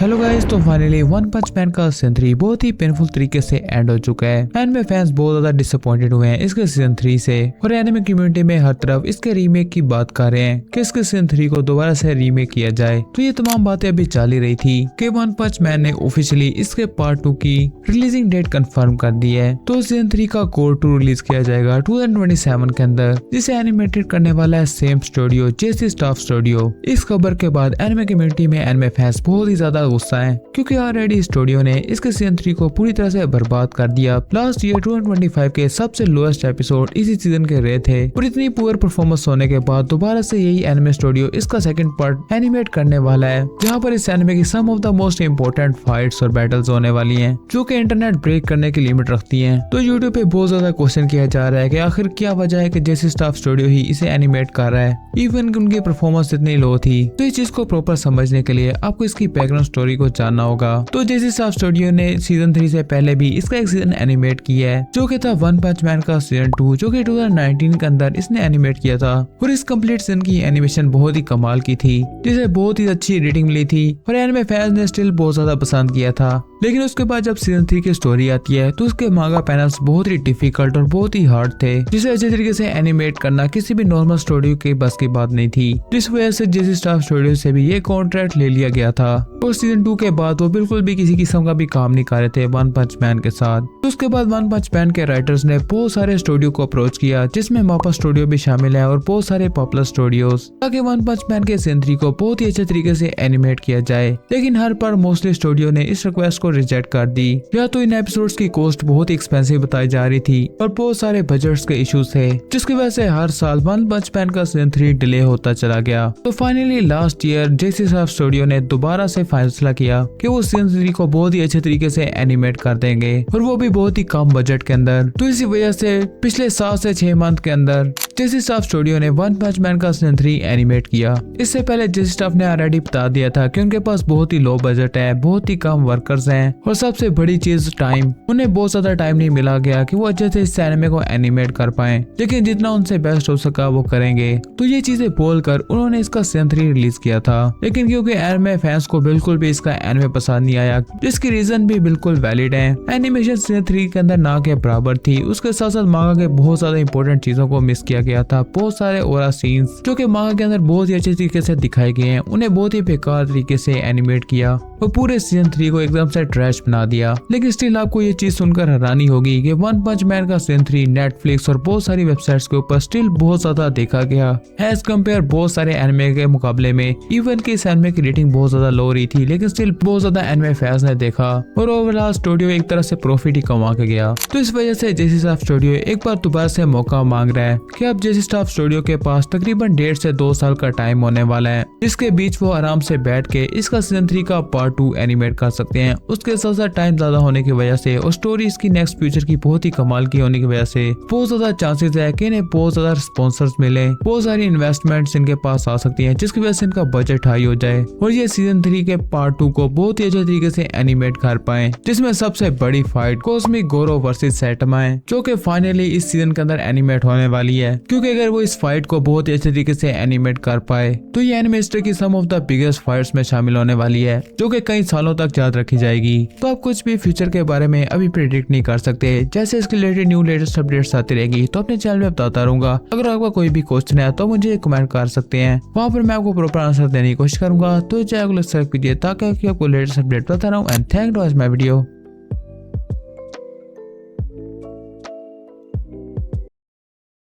Hello guys, तो finally one पंच man का season 3 बहुत ही पेनफुल तरीके से एंड हो चुका है। एनिमे फैंस बहुत ज्यादा डिसअपॉइंटेड हुए हैं इसके सीजन 3 से और एनिमे कम्युनिटी में हर तरफ इसके रीमेक की बात कर रहे हैं कि इसके सीजन 3 को दोबारा से रीमेक किया जाए। तो ये तमाम बातें अभी चल ही रही थी कि वन पंच मैन ने ऑफिशियली इसके पार्ट 2 की रिलीजिंग डेट कंफर्म कर दी है। तो सीजन 3 का कोर 2 रिलीज किया जाएगा 2027 के अंदर, जिसे एनिमेटेड करने वाला है सेम स्टूडियो जेसी स्टाफ स्टूडियो। इस खबर के बाद एनिमे कम्युनिटी में एनिमे फैंस बहुत ही ज्यादा गुस्सा है क्योंकि ऑलरेडी स्टूडियो ने इसके सीजन 3 को पूरी तरह से बर्बाद कर दिया। लास्ट ईयर 2025 के सबसे लोएस्ट एपिसोड इसी सीजन के रहे थे और इतनी पुअर परफॉर्मेंस होने के बाद दोबारा से यही एनिमे स्टूडियो इसका सेकंड पार्ट एनिमेट करने वाला है, जहां पर इस एनिमे की some of the most important fights और बैटल्स होने वाली हैं जो कि इंटरनेट ब्रेक करने की लिमिट रखती हैं। तो यूट्यूब पे बहुत ज्यादा क्वेश्चन किया जा रहा है कि आखिर क्या वजह है कि जेसी स्टाफ स्टूडियो ही इसे एनिमेट कर रहा है, इवन उनकी परफॉर्मेंस इतनी लो थी। तो इस चीज को प्रॉपर समझने के लिए आपको इसकी बैकग्राउंड स्टोरी को जानना होगा। तो जेसी स्टाफ स्टूडियो ने सीजन 3 से पहले भी इसका एक सीजन एनिमेट किया है जो कि था वन पंच मैन का सीजन 2, जो कि 2019 के अंदर इसने एनिमेट किया था और इस कंप्लीट सीजन की एनिमेशन बहुत ही कमाल की थी, जिसे बहुत ही अच्छी रेटिंग मिली थी और एनिमे फैंस ने स्टिल बहुत ज्यादा पसंद किया था। लेकिन उसके बाद जब सीजन 3 की स्टोरी आती है तो उसके मांगा पैनल्स बहुत ही डिफिकल्ट और बहुत ही हार्ड थे, जिसे अच्छे तरीके से एनिमेट करना किसी भी नॉर्मल स्टूडियो के बस की बात नहीं थी, जिस वजह से जेसी स्टाफ स्टूडियो से भी ये कॉन्ट्रैक्ट ले लिया गया था और सीजन 2 के बाद वो बिल्कुल भी किसी किस्म का भी काम नहीं कर रहे थे वन पंच मैन के साथ। तो उसके बाद वन पंच मैन के राइटर्स ने बहुत सारे स्टूडियो को अप्रोच किया, जिसमें मापा स्टूडियो भी शामिल है और बहुत सारे पॉपुलर स्टूडियोज, ताकि वन पंच मैन के सीजन 3 को बहुत ही अच्छे तरीके से एनिमेट किया जाए। लेकिन हर पर मोस्टली स्टूडियो ने इस रिक्वेस्ट को रिजेक्ट कर दी। या तो इन एपिसोड्स की कॉस्ट बहुत ही एक्सपेंसिव बताई जा रही थी और बहुत सारे बजट्स के इश्यूज थे, जिसकी वजह से हर साल वन पंच मैन का सीजन 3 डिले होता चला गया। तो फाइनली लास्ट ईयर जेसी स्टाफ स्टूडियो ने दोबारा से फैसला किया कि वो सीजन 3 को बहुत ही अच्छे तरीके से एनिमेट कर देंगे और वो भी बहुत ही कम बजट के अंदर। तो इसी वजह से पिछले 7 से 6 मंथ के अंदर जेसी स्टाफ स्टूडियो ने वन पंच मैन का सीजन 3 एनिमेट किया। इससे पहले जेसी स्टाफ ने ऑलरेडी बता दिया था कि उनके पास बहुत ही लो बजट है, बहुत ही कम वर्कर्स हैं और सबसे बड़ी चीज टाइम। उन्हें बहुत ज्यादा टाइम नहीं मिला गया कि वो अच्छे से इस एनिमे को एनिमेट कर पाए, लेकिन जितना उनसे बेस्ट हो सका वो करेंगे। तो ये चीजें बोलकर उन्होंने इसका सीजन 3 रिलीज किया था, लेकिन क्योंकि एनिमे फैंस को बिल्कुल भी इसका एनिमे पसंद नहीं आया, जिसकी रीजन भी बिल्कुल वैलिड है। एनिमेशन सीजन 3 के अंदर ना के बराबर थी, उसके साथ साथ मांगा के बहुत ज्यादा इंपॉर्टेंट चीजों को मिस किया गया था। बहुत सारे ओरा सीन्स जो कि मांगा के अंदर बहुत ही अच्छे तरीके से दिखाए गए हैं, उन्हें बहुत ही बेकार तरीके से एनिमेट किया और पूरे सीजन 3 को एकदम से ट्रैश बना दिया। लेकिन स्टिल आपको ये चीज सुनकर हैरानी होगी कि वन पंच मैन का सीजन 3 नेटफ्लिक्स और बहुत सारी वेबसाइट्स के ऊपर स्टिल बहुत ज्यादा देखा गया एज कम्पेयर बहुत सारे एनिमे के मुकाबले में। इवन कि इस एनिमे की रेटिंग बहुत ज्यादा लो रही थी, लेकिन स्टिल बहुत ज्यादा एनिमे फैंस ने देखा और ओवरऑल स्टूडियो एक तरह से प्रॉफिट ही कमा के गया। तो इस वजह से जेसी स्टाफ स्टूडियो एक बार दोबारा से मौका मांग रहा है कि अब जेसी स्टाफ स्टूडियो के पास तकरीबन 1.5 से 2 साल का टाइम होने वाला है, जिसके बीच वो आराम से बैठ के इसका सीजन 3 का पार्ट 2 एनिमेट कर सकते हैं। उसके साथ साथ टाइम ज्यादा होने की वजह से और स्टोरी इसकी नेक्स्ट फ्यूचर की बहुत ही कमाल की होने की वजह से बहुत ज्यादा चांसेस है कि इन्हें बहुत ज्यादा स्पॉन्सर्स मिले, बहुत सारी इन्वेस्टमेंट्स इनके पास आ सकती हैं, जिसकी वजह से इनका बजट हाई हो जाए और ये सीजन 3 के पार्ट 2 को बहुत ही अच्छे तरीके से एनिमेट कर पाए, जिसमें सबसे बड़ी फाइट कॉस्मिक गोरो वर्सेस सैटमा है, जो कि फाइनली इस सीजन के अंदर एनिमेट होने वाली है। क्योंकि अगर वो इस फाइट को बहुत ही अच्छे तरीके से एनिमेट कर पाए तो ये एनिमे हिस्ट्री की some of the biggest fights में शामिल होने वाली है, जो कि कई सालों तक याद रखी जाएगी। तो आप कुछ भी फ्यूचर के बारे में अभी प्रेडिक्ट नहीं कर सकते, जैसे इसके रिलेटेड न्यू लेटेस्ट अपडेट्स आती रहेगी तो अपने चैनल में बताता रहूंगा। अगर आपका कोई भी क्वेश्चन है तो मुझे कमेंट कर सकते हैं, वहाँ पर मैं आपको प्रॉपर आंसर देने की कोशिश करूंगा। तो चैनल को सब्सक्राइब कीजिए ताकि आपको लेटेस्ट अपडेट बताता रहूं। And thank you for watching my video.